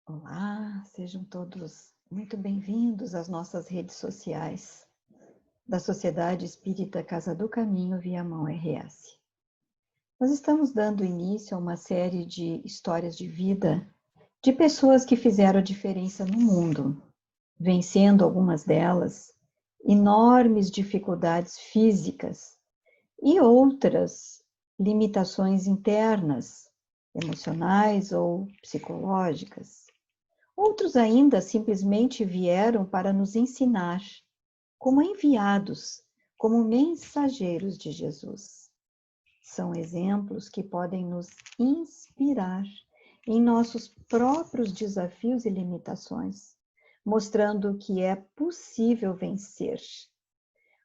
Olá, sejam todos muito bem-vindos às nossas redes sociais da Sociedade Espírita Casa do Caminho Viamão RS. Nós estamos dando início a uma série de histórias de vida de pessoas que fizeram a diferença no mundo, vencendo algumas delas enormes dificuldades físicas e outras limitações internas, emocionais ou psicológicas. Outros ainda simplesmente vieram para nos ensinar, como enviados, como mensageiros de Jesus. São exemplos que podem nos inspirar em nossos próprios desafios e limitações, mostrando que é possível vencer,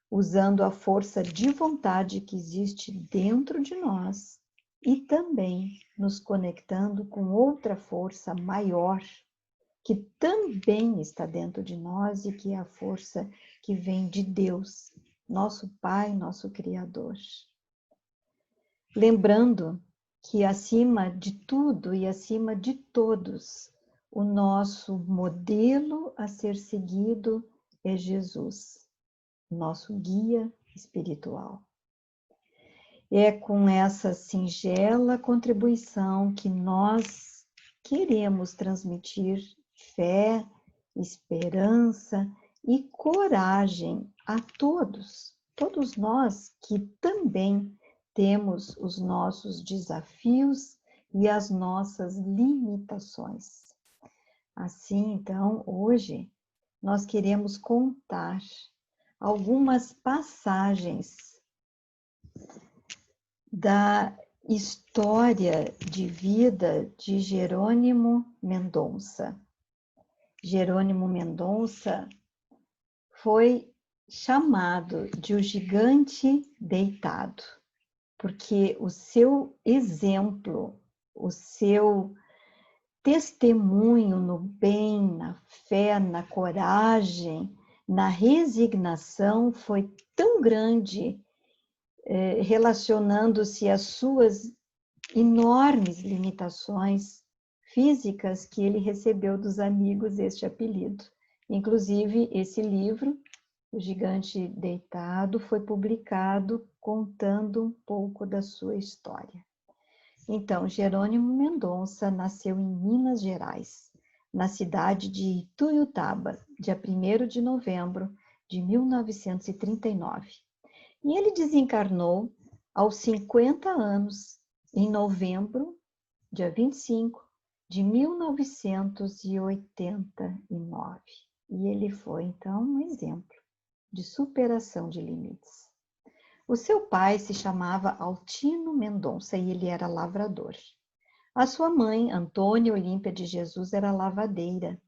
usando a força de vontade que existe dentro de nós e também nos conectando com outra força maior que também está dentro de nós e que é a força que vem de Deus, nosso Pai, nosso Criador. Lembrando que acima de tudo e acima de todos, o nosso modelo a ser seguido é Jesus, nosso guia espiritual. É com essa singela contribuição que nós queremos transmitir fé, esperança e coragem a todos nós que também temos os nossos desafios e as nossas limitações. Assim, então, hoje nós queremos contar algumas passagens da história de vida de Jerônimo Mendonça. Jerônimo Mendonça foi chamado de o gigante deitado, porque o seu exemplo, o seu testemunho no bem, na fé, na coragem, na resignação foi tão grande, relacionando-se às suas enormes limitações físicas, que ele recebeu dos amigos este apelido. Inclusive, esse livro, O Gigante Deitado, foi publicado contando um pouco da sua história. Então, Jerônimo Mendonça nasceu em Minas Gerais, na cidade de Ituiutaba, dia 1º de novembro de 1939. E ele desencarnou aos 50 anos, em novembro, dia 25 de 1989. E ele foi, então, um exemplo de superação de limites. O seu pai se chamava Altino Mendonça e ele era lavrador. A sua mãe, Antônia Olímpia de Jesus, era lavadeira.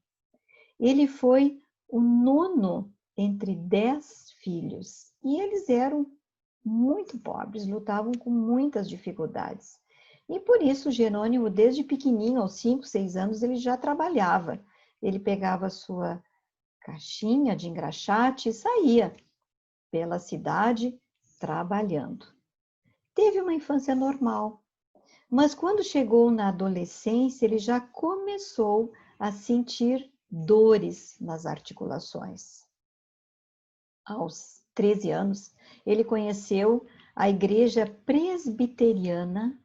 Ele foi o nono entre 10 filhos e eles eram muito pobres, lutavam com muitas dificuldades. E por isso Jerônimo, desde pequenininho, aos 5, 6 anos, ele já trabalhava. Ele pegava a sua caixinha de engraxate e saía pela cidade trabalhando. Teve uma infância normal, mas quando chegou na adolescência, ele já começou a sentir dores nas articulações. Aos 13 anos, ele conheceu a igreja presbiteriana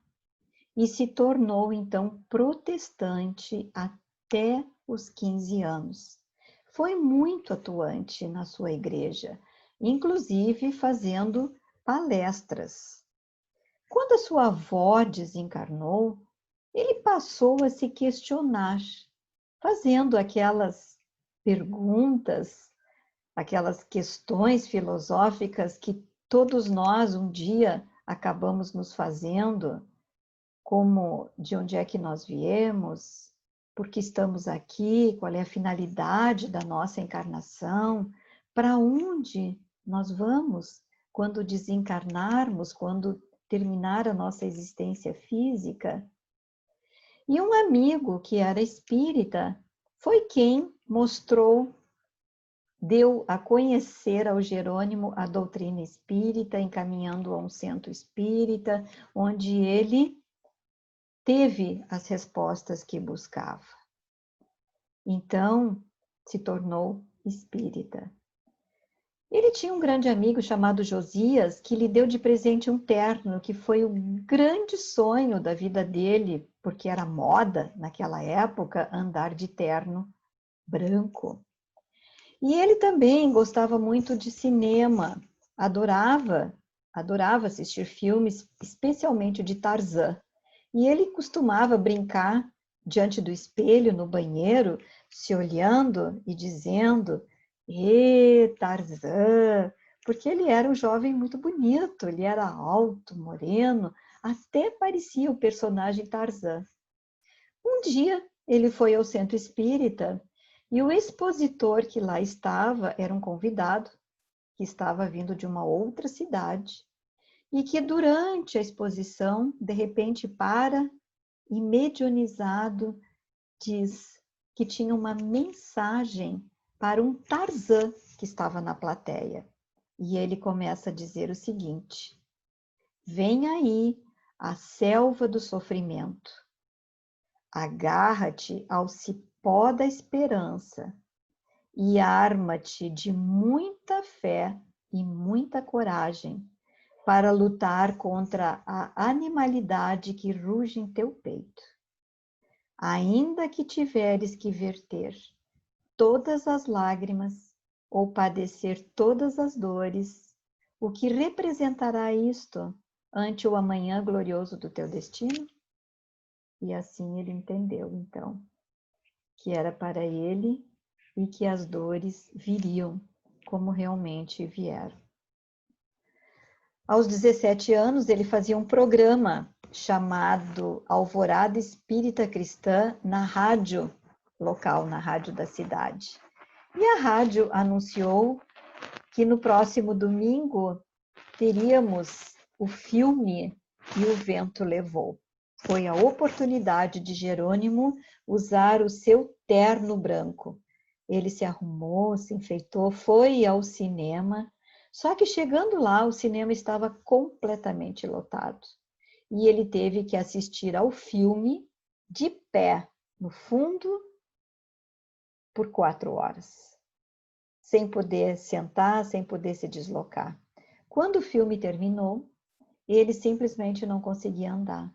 e se tornou, então, protestante até os 15 anos. Foi muito atuante na sua igreja, inclusive fazendo palestras. Quando a sua avó desencarnou, ele passou a se questionar, fazendo aquelas perguntas, aquelas questões filosóficas que todos nós um dia acabamos nos fazendo, como de onde é que nós viemos, por que estamos aqui, qual é a finalidade da nossa encarnação, para onde nós vamos quando desencarnarmos, quando terminar a nossa existência física. E um amigo que era espírita foi quem mostrou, deu a conhecer ao Jerônimo a doutrina espírita, encaminhando a um centro espírita, onde ele teve as respostas que buscava. Então, se tornou espírita. Ele tinha um grande amigo chamado Josias, que lhe deu de presente um terno, que foi o grande sonho da vida dele, porque era moda naquela época andar de terno branco. E ele também gostava muito de cinema, adorava assistir filmes, especialmente de Tarzan. E ele costumava brincar diante do espelho no banheiro, se olhando e dizendo: Tarzan! Porque ele era um jovem muito bonito, ele era alto, moreno, até parecia o personagem Tarzan. Um dia ele foi ao centro espírita e o expositor que lá estava era um convidado que estava vindo de uma outra cidade e que durante a exposição, de repente para e medianizado diz que tinha uma mensagem para um Tarzan que estava na plateia. E ele começa a dizer o seguinte: vem aí a selva do sofrimento. Agarra-te ao cipó da esperança e arma-te de muita fé e muita coragem para lutar contra a animalidade que ruge em teu peito. Ainda que tiveres que verter todas as lágrimas ou padecer todas as dores, o que representará isto ante o amanhã glorioso do teu destino? E assim ele entendeu, então, que era para ele e que as dores viriam como realmente vieram. Aos 17 anos, ele fazia um programa chamado Alvorada Espírita Cristã na rádio local, na rádio da cidade. E a rádio anunciou que no próximo domingo teríamos o filme E o Vento Levou. Foi a oportunidade de Jerônimo usar o seu terno branco. Ele se arrumou, se enfeitou, foi ao cinema, só que chegando lá, o cinema estava completamente lotado. E ele teve que assistir ao filme de pé, no fundo, por 4 horas, sem poder sentar, sem poder se deslocar. Quando o filme terminou, ele simplesmente não conseguia andar,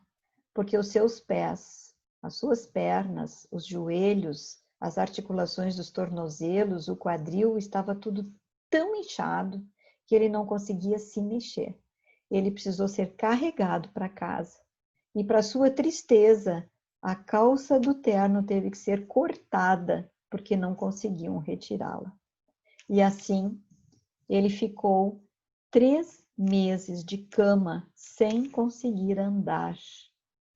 porque os seus pés, as suas pernas, os joelhos, as articulações dos tornozelos, o quadril, estava tudo tão inchado que ele não conseguia se mexer. Ele precisou ser carregado para casa. E para sua tristeza, a calça do terno teve que ser cortada, porque não conseguiam retirá-la. E assim, ele ficou 3 meses de cama sem conseguir andar,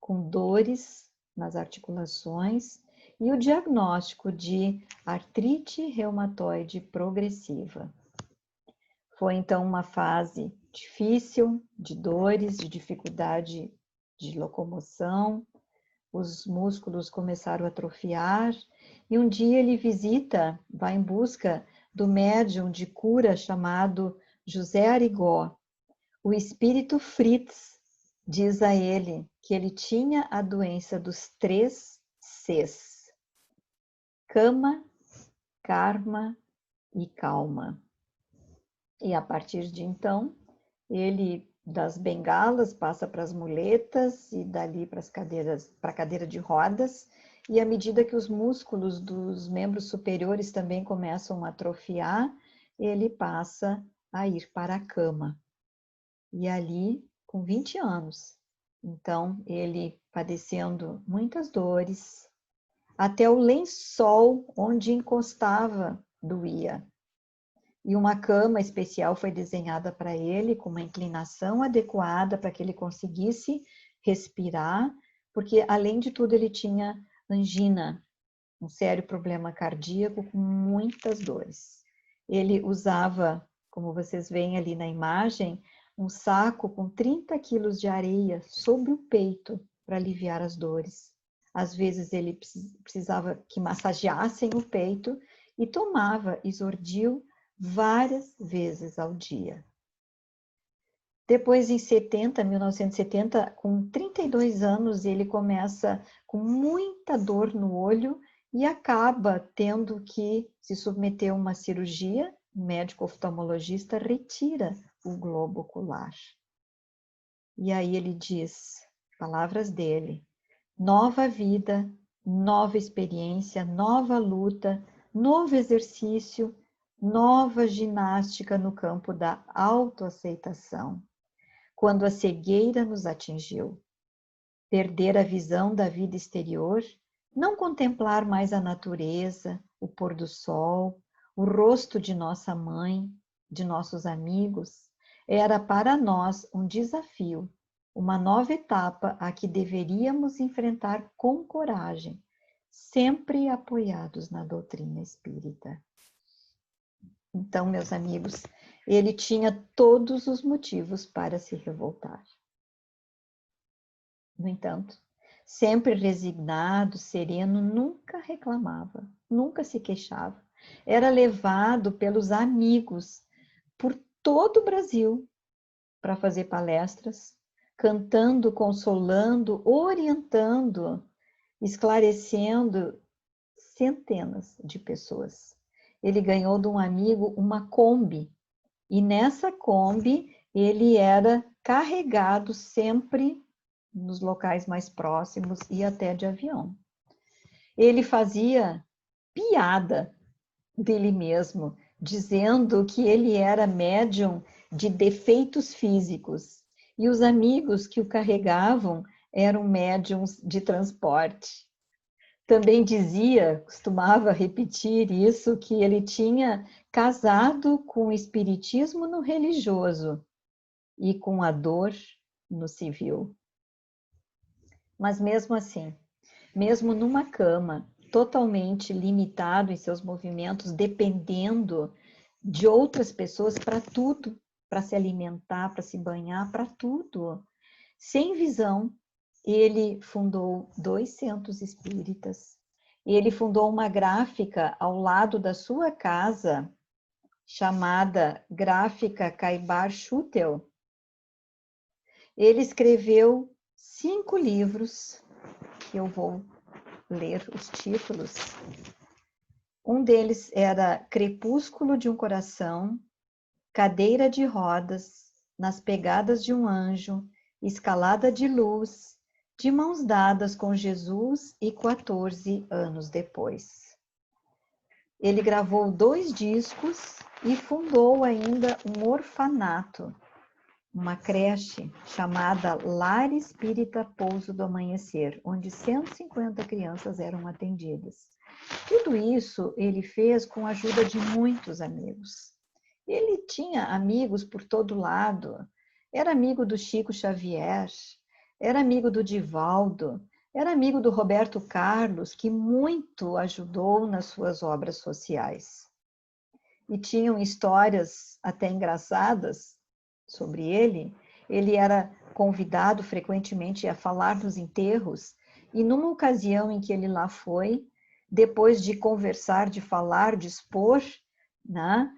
com dores nas articulações e o diagnóstico de artrite reumatoide progressiva. Foi então uma fase difícil, de dores, de dificuldade de locomoção, os músculos começaram a atrofiar, e um dia ele vai em busca do médium de cura chamado José Arigó. O espírito Fritz diz a ele que ele tinha a doença dos 3 Cs: cama, karma e calma. E a partir de então, ele das bengalas passa para as muletas e dali para a cadeira de rodas, e à medida que os músculos dos membros superiores também começam a atrofiar, ele passa a ir para a cama. E ali, com 20 anos, então ele padecendo muitas dores, até o lençol onde encostava doía. E uma cama especial foi desenhada para ele, com uma inclinação adequada para que ele conseguisse respirar, porque, além de tudo, ele tinha angina, um sério problema cardíaco com muitas dores. Ele usava, como vocês veem ali na imagem, um saco com 30 quilos de areia sobre o peito para aliviar as dores. Às vezes ele precisava que massageassem o peito e tomava Isordil várias vezes ao dia. Depois, em 1970, com 32 anos, ele começa com muita dor no olho e acaba tendo que se submeter a uma cirurgia. O médico oftalmologista retira o globo ocular. E aí ele diz, palavras dele, nova vida, nova experiência, nova luta, novo exercício, nova ginástica no campo da autoaceitação. Quando a cegueira nos atingiu, perder a visão da vida exterior, não contemplar mais a natureza, o pôr do sol, o rosto de nossa mãe, de nossos amigos, era para nós um desafio, uma nova etapa a que deveríamos enfrentar com coragem, sempre apoiados na doutrina espírita. Então, meus amigos, ele tinha todos os motivos para se revoltar. No entanto, sempre resignado, sereno, nunca reclamava, nunca se queixava. Era levado pelos amigos por todo o Brasil para fazer palestras, cantando, consolando, orientando, esclarecendo centenas de pessoas. Ele ganhou de um amigo uma Kombi, e nessa Kombi ele era carregado sempre nos locais mais próximos e até de avião. Ele fazia piada dele mesmo, dizendo que ele era médium de defeitos físicos e os amigos que o carregavam eram médiums de transporte. Também dizia, costumava repetir isso, que ele tinha casado com o espiritismo no religioso e com a dor no civil. Mas mesmo assim, mesmo numa cama, totalmente limitado em seus movimentos, dependendo de outras pessoas para tudo, para se alimentar, para se banhar, para tudo. Sem visão, ele fundou 2 centros espíritas. Ele fundou uma gráfica ao lado da sua casa, chamada Gráfica Caibar Schutel. Ele escreveu 5 livros, que eu vou ler os títulos. Um deles era Crepúsculo de um Coração, Cadeira de Rodas, Nas Pegadas de um Anjo, Escalada de Luz, De Mãos Dadas com Jesus e 14 anos depois. Ele gravou 2 discos e fundou ainda um orfanato, uma creche chamada Lar Espírita Pouso do Amanhecer, onde 150 crianças eram atendidas. Tudo isso ele fez com a ajuda de muitos amigos. Ele tinha amigos por todo lado. Era amigo do Chico Xavier, era amigo do Divaldo, era amigo do Roberto Carlos, que muito ajudou nas suas obras sociais. E tinham histórias até engraçadas sobre ele. Ele era convidado frequentemente a falar nos enterros, e numa ocasião em que ele lá foi, depois de conversar, de falar, de expor, né?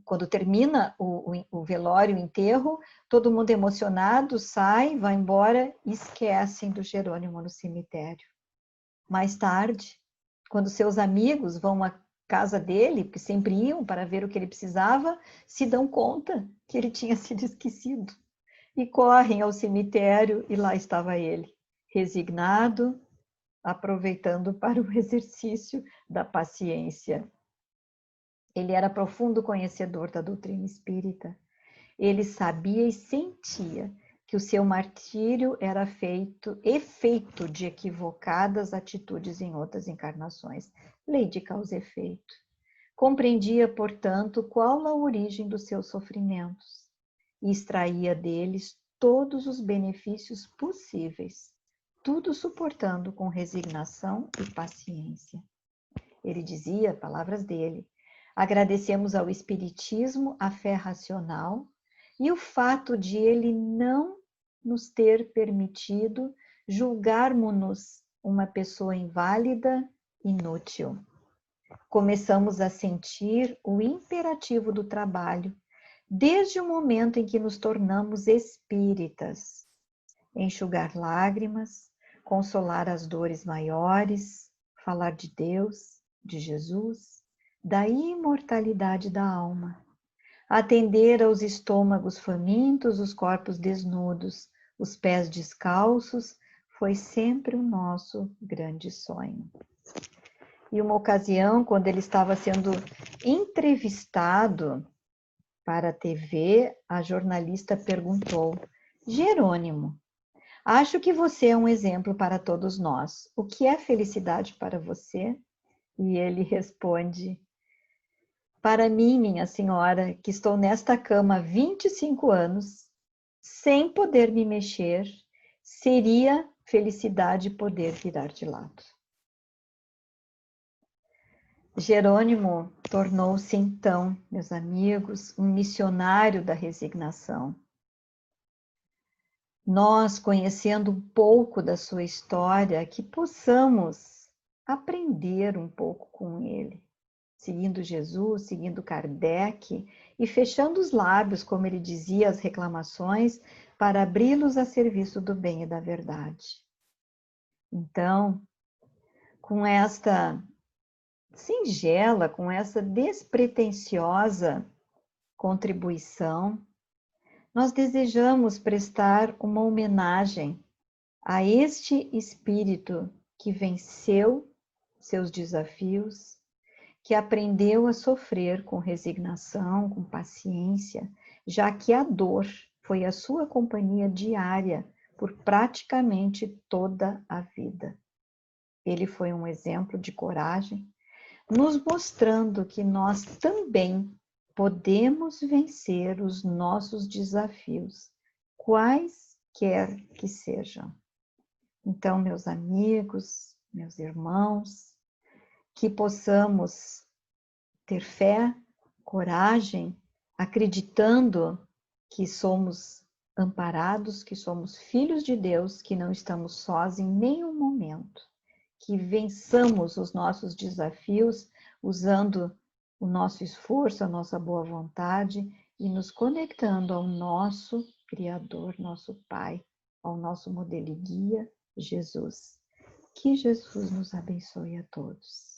Quando termina o velório, o enterro, todo mundo emocionado sai, vai embora e esquecem do Jerônimo no cemitério. Mais tarde, quando seus amigos vão à casa dele, que sempre iam para ver o que ele precisava, se dão conta que ele tinha sido esquecido. E correm ao cemitério e lá estava ele, resignado, aproveitando para o exercício da paciência. Ele era profundo conhecedor da doutrina espírita. Ele sabia e sentia que o seu martírio era efeito de equivocadas atitudes em outras encarnações. Lei de causa e efeito. Compreendia, portanto, qual a origem dos seus sofrimentos e extraía deles todos os benefícios possíveis, tudo suportando com resignação e paciência. Ele dizia, palavras dele, agradecemos ao Espiritismo a fé racional e o fato de ele não nos ter permitido julgarmos-nos uma pessoa inválida, inútil. Começamos a sentir o imperativo do trabalho desde o momento em que nos tornamos espíritas. Enxugar lágrimas, consolar as dores maiores, falar de Deus, de Jesus, da imortalidade da alma, atender aos estômagos famintos, os corpos desnudos, os pés descalços, foi sempre o nosso grande sonho. E uma ocasião, quando ele estava sendo entrevistado para a TV, a jornalista perguntou: Jerônimo, acho que você é um exemplo para todos nós. O que é felicidade para você? E ele responde: para mim, minha senhora, que estou nesta cama há 25 anos, sem poder me mexer, seria felicidade poder virar de lado. Jerônimo tornou-se então, meus amigos, um missionário da resignação. Nós, conhecendo um pouco da sua história, que possamos aprender um pouco com ele, seguindo Jesus, seguindo Kardec e fechando os lábios, como ele dizia, as reclamações, para abri-los a serviço do bem e da verdade. Então, com esta singela, com essa despretensiosa contribuição, nós desejamos prestar uma homenagem a este espírito que venceu seus desafios, que aprendeu a sofrer com resignação, com paciência, já que a dor foi a sua companhia diária por praticamente toda a vida. Ele foi um exemplo de coragem, nos mostrando que nós também podemos vencer os nossos desafios, quaisquer que sejam. Então, meus amigos, meus irmãos, que possamos ter fé, coragem, acreditando que somos amparados, que somos filhos de Deus, que não estamos sós em nenhum momento, que vençamos os nossos desafios usando o nosso esforço, a nossa boa vontade e nos conectando ao nosso Criador, nosso Pai, ao nosso modelo e guia, Jesus. Que Jesus nos abençoe a todos.